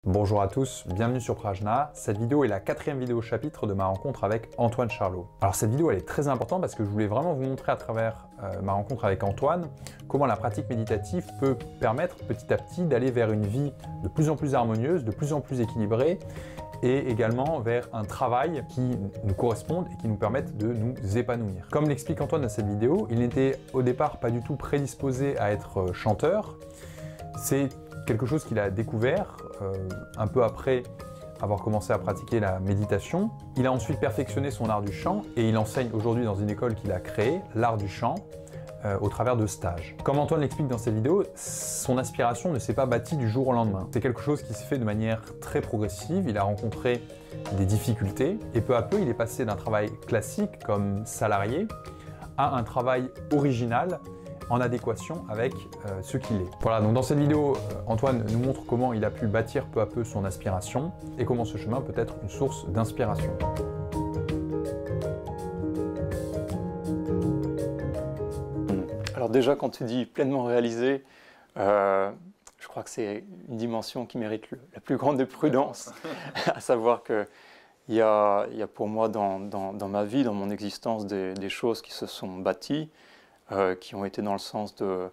Bonjour à tous, bienvenue sur Prajna. Cette vidéo est la 4e vidéo chapitre de ma rencontre avec Antoine Charlot. Alors cette vidéo elle est très importante parce que je voulais vraiment vous montrer à travers ma rencontre avec Antoine comment la pratique méditative peut permettre petit à petit d'aller vers une vie de plus en plus harmonieuse, de plus en plus équilibrée et également vers un travail qui nous corresponde et qui nous permette de nous épanouir. Comme l'explique Antoine dans cette vidéo, il n'était au départ pas du tout prédisposé à être chanteur. C'est quelque chose qu'il a découvert un peu après avoir commencé à pratiquer la méditation. Il a ensuite perfectionné son art du chant et il enseigne aujourd'hui dans une école qu'il a créée, l'art du chant, au travers de stages. Comme Antoine l'explique dans cette vidéo, son inspiration ne s'est pas bâtie du jour au lendemain. C'est quelque chose qui s'est fait de manière très progressive. Il a rencontré des difficultés et peu à peu, il est passé d'un travail classique comme salarié à un travail original en adéquation avec ce qu'il est. Voilà, donc dans cette vidéo, Antoine nous montre comment il a pu bâtir peu à peu son aspiration et comment ce chemin peut être une source d'inspiration. Alors déjà, quand tu dis pleinement réalisé, je crois que c'est une dimension qui mérite la plus grande des prudences, à savoir qu'il y a pour moi dans ma vie, dans mon existence, des choses qui se sont bâties, qui ont été dans le sens de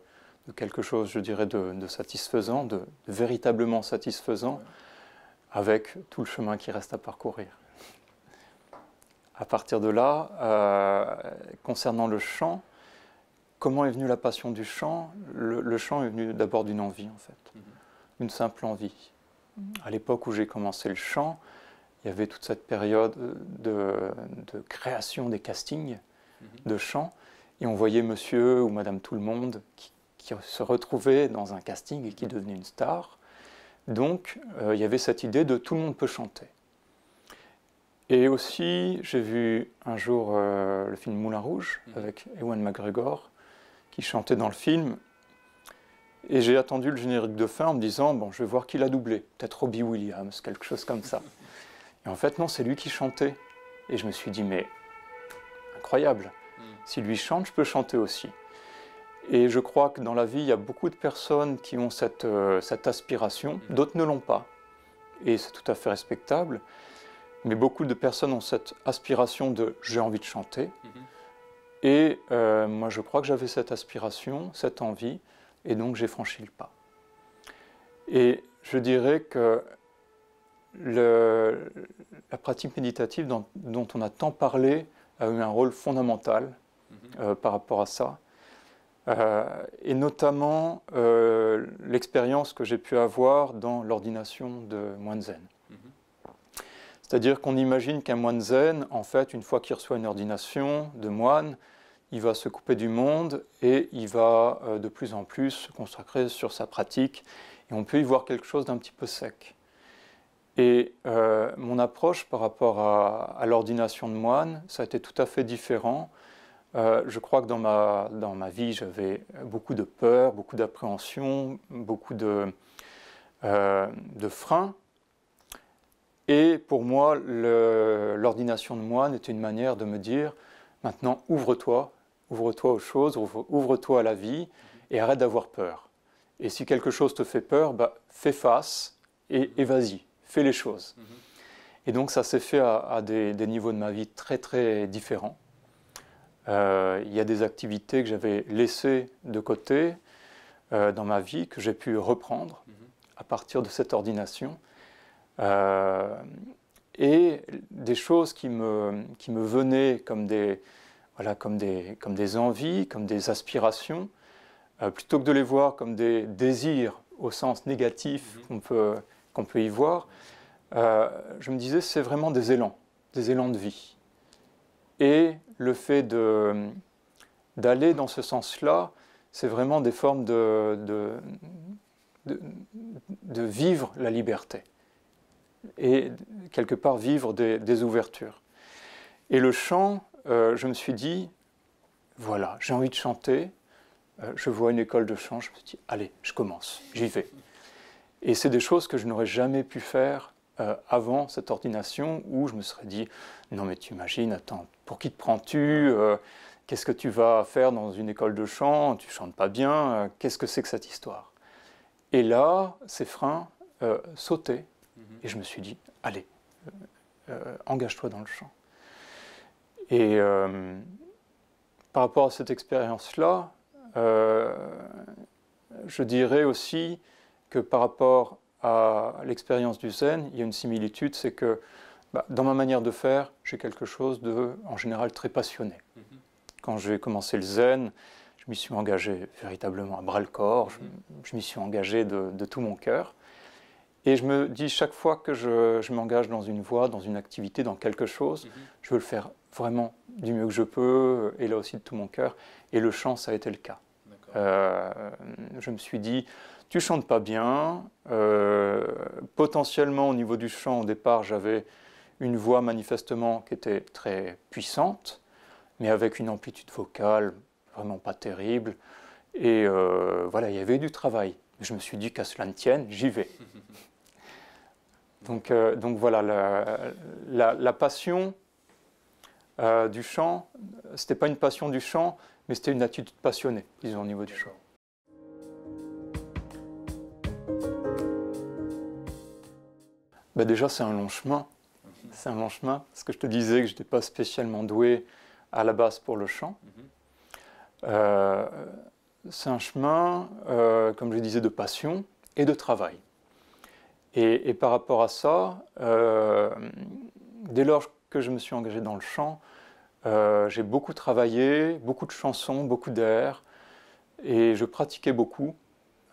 quelque chose, je dirais, de satisfaisant, de véritablement satisfaisant, avec tout le chemin qui reste à parcourir. À partir de là, concernant le chant, comment est venue la passion du chant? Le chant est venu d'abord d'une envie, en fait, d'une simple envie. À l'époque où j'ai commencé le chant, il y avait toute cette période de création des castings de chant, et on voyait monsieur ou madame tout le monde qui se retrouvait dans un casting et qui devenait une star. Donc, il y avait cette idée de tout le monde peut chanter. Et aussi, j'ai vu un jour le film Moulin Rouge avec Ewan McGregor qui chantait dans le film. Et j'ai attendu le générique de fin en me disant, bon, je vais voir qui l'a doublé. Peut-être Robbie Williams, quelque chose comme ça. Et en fait, non, c'est lui qui chantait. Et je me suis dit, mais incroyable. Si lui chante, je peux chanter aussi. Et je crois que dans la vie, il y a beaucoup de personnes qui ont cette aspiration, d'autres ne l'ont pas. Et c'est tout à fait respectable. Mais beaucoup de personnes ont cette aspiration de « j'ai envie de chanter ». Et moi, je crois que j'avais cette aspiration, cette envie, et donc j'ai franchi le pas. Et je dirais que la pratique méditative dont on a tant parlé a eu un rôle fondamental par rapport à ça. Et notamment l'expérience que j'ai pu avoir dans l'ordination de moine zen. C'est-à-dire qu'on imagine qu'un moine zen, en fait, une fois qu'il reçoit une ordination de moine, il va se couper du monde et il va de plus en plus se consacrer sur sa pratique. Et on peut y voir quelque chose d'un petit peu sec. Et mon approche par rapport à l'ordination de moine, ça a été tout à fait différent. Je crois que dans ma vie, j'avais beaucoup de peur, beaucoup d'appréhension, beaucoup de freins. Et pour moi, l'ordination de moine était une manière de me dire, maintenant ouvre-toi aux choses, ouvre-toi à la vie et arrête d'avoir peur. Et si quelque chose te fait peur, bah, fais face et vas-y, fais les choses. Et donc ça s'est fait à des niveaux de ma vie très très différents. Il y a des activités que j'avais laissées de côté dans ma vie, que j'ai pu reprendre à partir de cette ordination. Et des choses qui me venaient comme des envies, comme des aspirations, plutôt que de les voir comme des désirs au sens négatif qu'on peut y voir, je me disais c'est vraiment des élans de vie. Et le fait d'aller dans ce sens-là, c'est vraiment des formes de vivre la liberté. Et quelque part vivre des ouvertures. Et le chant, je me suis dit, voilà, j'ai envie de chanter, je vois une école de chant, je me suis dit, allez, je commence, j'y vais. Et c'est des choses que je n'aurais jamais pu faire avant cette ordination, où je me serais dit, non mais tu imagines, attends, pour qui te prends-tu? Qu'est-ce que tu vas faire dans une école de chant? Tu chantes pas bien, qu'est-ce que c'est que cette histoire? Et là, ces freins sautaient Et je me suis dit, allez, engage-toi dans le chant. Et par rapport à cette expérience-là, je dirais aussi que par rapport à l'expérience du zen, il y a une similitude, c'est que dans ma manière de faire, j'ai quelque chose de, en général, très passionné. Quand j'ai commencé le zen, je m'y suis engagé véritablement à bras-le-corps, je m'y suis engagé de tout mon cœur. Et je me dis, chaque fois que je m'engage dans une voie, dans une activité, dans quelque chose, je veux le faire vraiment du mieux que je peux, et là aussi de tout mon cœur. Et le chant, ça a été le cas. Je me suis dit, tu chantes pas bien. Potentiellement, au niveau du chant, au départ, j'avais une voix manifestement qui était très puissante, mais avec une amplitude vocale vraiment pas terrible. Et voilà, il y avait du travail. Je me suis dit, qu'à cela ne tienne, j'y vais. Donc voilà, la passion du chant, c'était pas une passion du chant, mais c'était une attitude passionnée, disons, au niveau du chant. Déjà, c'est un long chemin. C'est un long chemin, parce que je te disais que je n'étais pas spécialement doué à la base pour le chant. C'est un chemin, comme je disais, de passion et de travail. Et par rapport à ça, dès lors que je me suis engagé dans le chant, j'ai beaucoup travaillé, beaucoup de chansons, beaucoup d'airs, et je pratiquais beaucoup.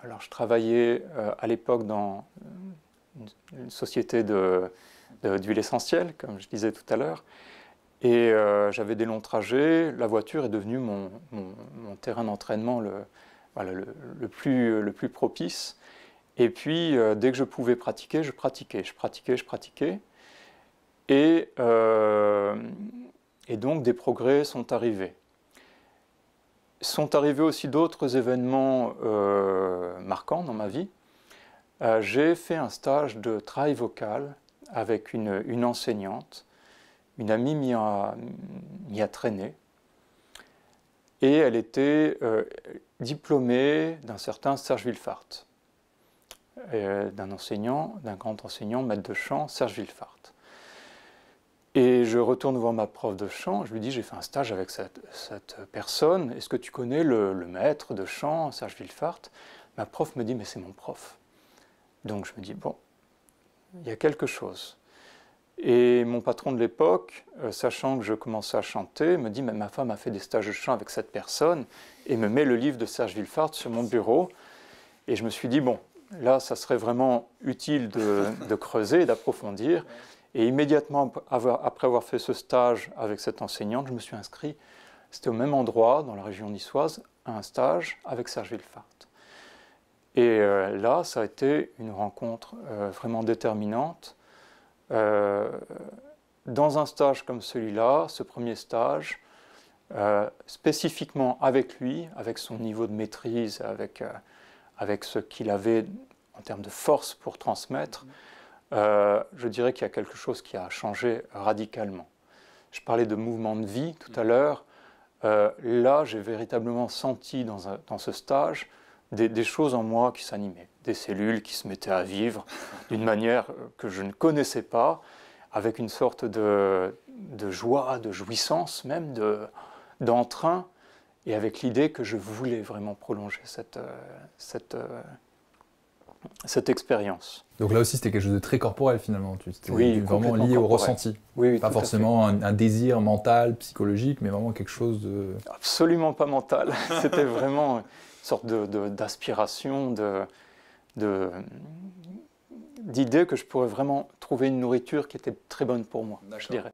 Alors je travaillais à l'époque dans une société d'huile essentielle, comme je disais tout à l'heure, et j'avais des longs trajets. La voiture est devenue mon terrain d'entraînement le plus propice. Et puis, dès que je pouvais pratiquer, je pratiquais. Et donc, des progrès sont arrivés. Sont arrivés aussi d'autres événements marquants dans ma vie. J'ai fait un stage de travail vocal avec une enseignante. Une amie m'y a traîné. Et elle était diplômée d'un certain Serge Willefart. D'un grand enseignant, maître de chant, Serge Willefart. Et je retourne voir ma prof de chant, je lui dis, j'ai fait un stage avec cette personne, est-ce que tu connais le maître de chant, Serge Willefart? Ma prof me dit, mais c'est mon prof. Donc je me dis, bon, il y a quelque chose. Et mon patron de l'époque, sachant que je commençais à chanter, me dit, mais ma femme a fait des stages de chant avec cette personne, et me met le livre de Serge Willefart sur mon bureau. Et je me suis dit, bon, là, ça serait vraiment utile de creuser, d'approfondir. Et immédiatement après avoir fait ce stage avec cette enseignante, je me suis inscrit, c'était au même endroit, dans la région niçoise, à un stage avec Serge Willefart. Et là, ça a été une rencontre vraiment déterminante. Dans un stage comme celui-là, ce premier stage, spécifiquement avec lui, avec son niveau de maîtrise, avec ce qu'il avait en termes de force pour transmettre, je dirais qu'il y a quelque chose qui a changé radicalement. Je parlais de mouvement de vie tout à l'heure. Là, j'ai véritablement senti dans ce stage des choses en moi qui s'animaient, des cellules qui se mettaient à vivre d'une manière que je ne connaissais pas, avec une sorte de joie, de jouissance même, d'entrain, et avec l'idée que je voulais vraiment prolonger cette expérience. Donc là aussi, c'était quelque chose de très corporel finalement. C'était vraiment lié au corporel. ressenti. Oui, pas forcément un désir mental, psychologique, mais vraiment quelque chose de... Absolument pas mental. C'était vraiment une sorte d'aspiration, d'idée que je pourrais vraiment trouver une nourriture qui était très bonne pour moi, je dirais.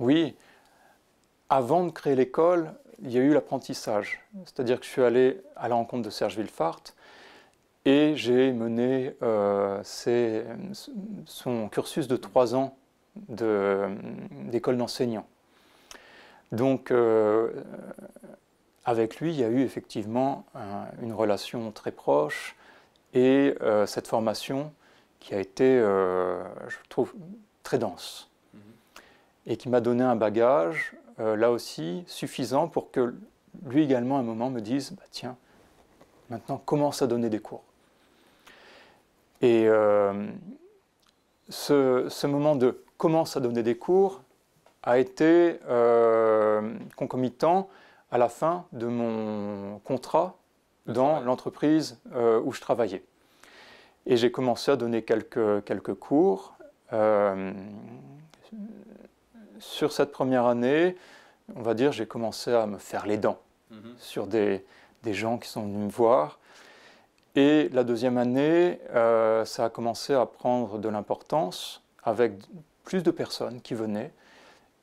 Oui, avant de créer l'école, il y a eu l'apprentissage. C'est-à-dire que je suis allé à la rencontre de Serge Willefart et j'ai mené son cursus de 3 ans d'école d'enseignant. Donc, avec lui, il y a eu effectivement une relation très proche et cette formation qui a été, je trouve, très dense et qui m'a donné un bagage, là aussi, suffisant pour que lui également, à un moment, me dise « Tiens, maintenant commence à donner des cours. Et ce moment de commence à donner des cours a été concomitant à la fin de mon contrat dans l'entreprise où je travaillais. Et j'ai commencé à donner quelques cours. Sur cette première année, on va dire, j'ai commencé à me faire les dents sur des gens qui sont venus me voir. Et la deuxième année, ça a commencé à prendre de l'importance avec plus de personnes qui venaient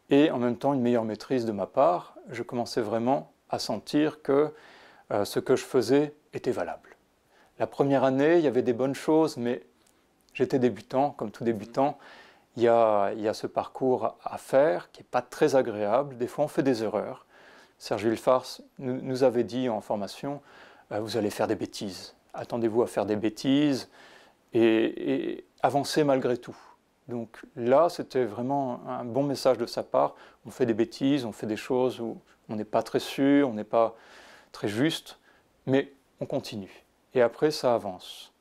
et en même temps une meilleure maîtrise de ma part. Je commençais vraiment à sentir que ce que je faisais était valable. La première année, il y avait des bonnes choses, mais j'étais débutant, comme tout débutant. Il y a ce parcours à faire qui n'est pas très agréable. Des fois, on fait des erreurs. Serge Villefars nous avait dit en formation, vous allez faire des bêtises. Attendez-vous à faire des bêtises et avancez malgré tout. Donc là, c'était vraiment un bon message de sa part. On fait des bêtises, on fait des choses où on n'est pas très sûr, on n'est pas très juste, mais on continue. Et après, ça avance.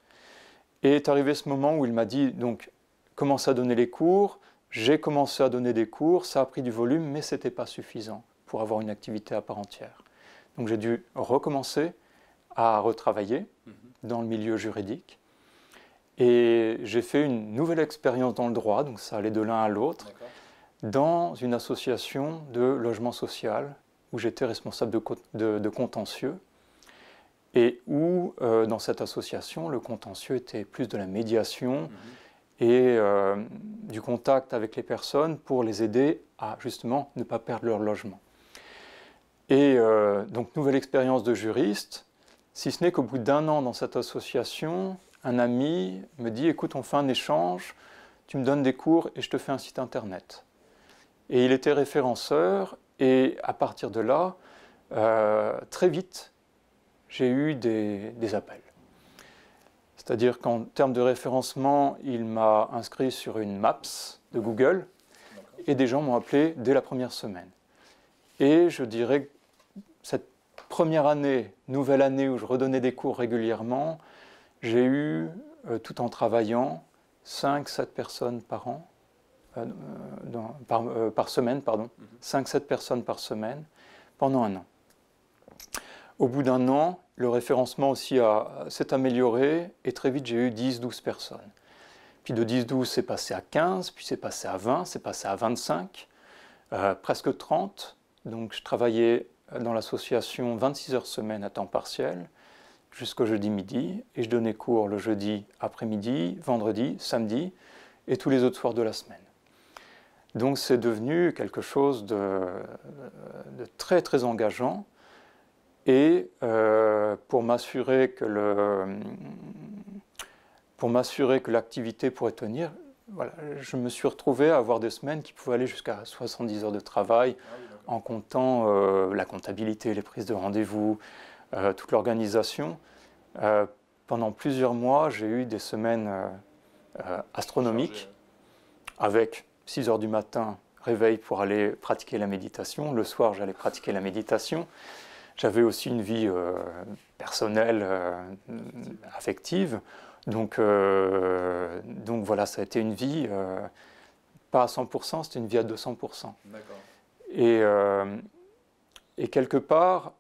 Et est arrivé ce moment où il m'a dit, donc, commence à donner les cours. J'ai commencé à donner des cours, ça a pris du volume, mais ce n'était pas suffisant pour avoir une activité à part entière. Donc j'ai dû recommencer à retravailler dans le milieu juridique. Et j'ai fait une nouvelle expérience dans le droit, donc ça allait de l'un à l'autre, dans une association de logement social où j'étais responsable de contentieux et où, dans cette association, le contentieux était plus de la médiation et du contact avec les personnes pour les aider à, justement, ne pas perdre leur logement. Et donc, nouvelle expérience de juriste, si ce n'est qu'au bout d'un an dans cette association, un ami me dit « Écoute, on fait un échange, tu me donnes des cours et je te fais un site internet. » Et il était référenceur et à partir de là, très vite, j'ai eu des appels. C'est-à-dire qu'en termes de référencement, il m'a inscrit sur une Maps de Google et des gens m'ont appelé dès la première semaine. Et je dirais que cette première année, nouvelle année où je redonnais des cours régulièrement, j'ai eu, tout en travaillant, 5-7 personnes par an, par semaine, pardon, 5-7 personnes par semaine pendant un an. Au bout d'un an, le référencement aussi s'est amélioré et très vite j'ai eu 10-12 personnes. Puis de 10-12 c'est passé à 15, puis c'est passé à 20, c'est passé à 25, presque 30. Donc je travaillais dans l'association 26 heures semaine à temps partiel jusqu'au jeudi midi et je donnais cours le jeudi après-midi, vendredi, samedi et tous les autres soirs de la semaine. Donc c'est devenu quelque chose de très très engageant. Et pour m'assurer que l'activité pourrait tenir, voilà, je me suis retrouvé à avoir des semaines qui pouvaient aller jusqu'à 70 heures de travail, en comptant la comptabilité, les prises de rendez-vous, toute l'organisation. Pendant plusieurs mois, j'ai eu des semaines astronomiques, avec 6 heures du matin, réveil pour aller pratiquer la méditation. Le soir, j'allais pratiquer la méditation. J'avais aussi une vie personnelle, affective. Donc voilà, ça a été une vie, pas à 100%, c'était une vie à 200%. Et quelque part,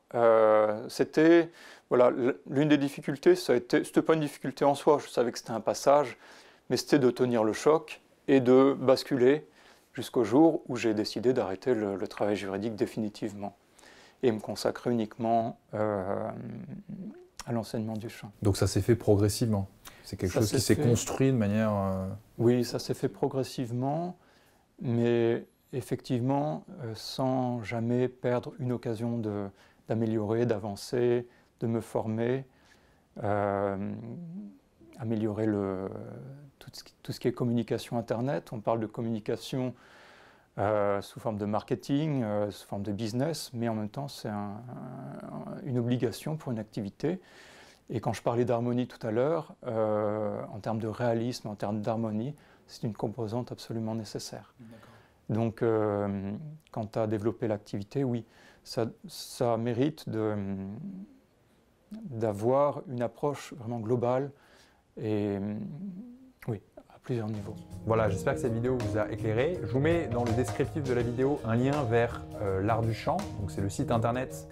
c'était, voilà, l'une des difficultés, c'était pas une difficulté en soi, je savais que c'était un passage, mais c'était de tenir le choc et de basculer jusqu'au jour où j'ai décidé d'arrêter le travail juridique définitivement et me consacrer uniquement à l'enseignement du chant. Donc ça s'est fait progressivement? C'est quelque chose qui s'est construit de manière... Oui, ça s'est fait progressivement, mais effectivement, sans jamais perdre une occasion d'améliorer, d'avancer, de me former, améliorer tout ce qui est communication Internet. On parle de communication sous forme de marketing, sous forme de business, mais en même temps, c'est une obligation pour une activité. Et quand je parlais d'harmonie tout à l'heure, en termes de réalisme, en termes d'harmonie, c'est une composante absolument nécessaire. Donc, quant à développer l'activité, oui, ça mérite d'avoir une approche vraiment globale et oui, à plusieurs niveaux. Voilà, j'espère que cette vidéo vous a éclairé. Je vous mets dans le descriptif de la vidéo un lien vers l'Art du chant. Donc c'est le site internet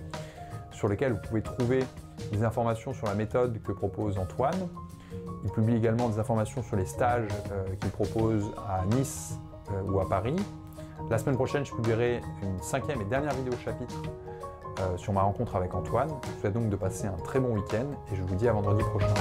sur lequel vous pouvez trouver des informations sur la méthode que propose Antoine. Il publie également des informations sur les stages qu'il propose à Nice ou à Paris. La semaine prochaine, je publierai une 5e et dernière vidéo chapitre sur ma rencontre avec Antoine. Je vous souhaite donc de passer un très bon week-end et je vous dis à vendredi prochain.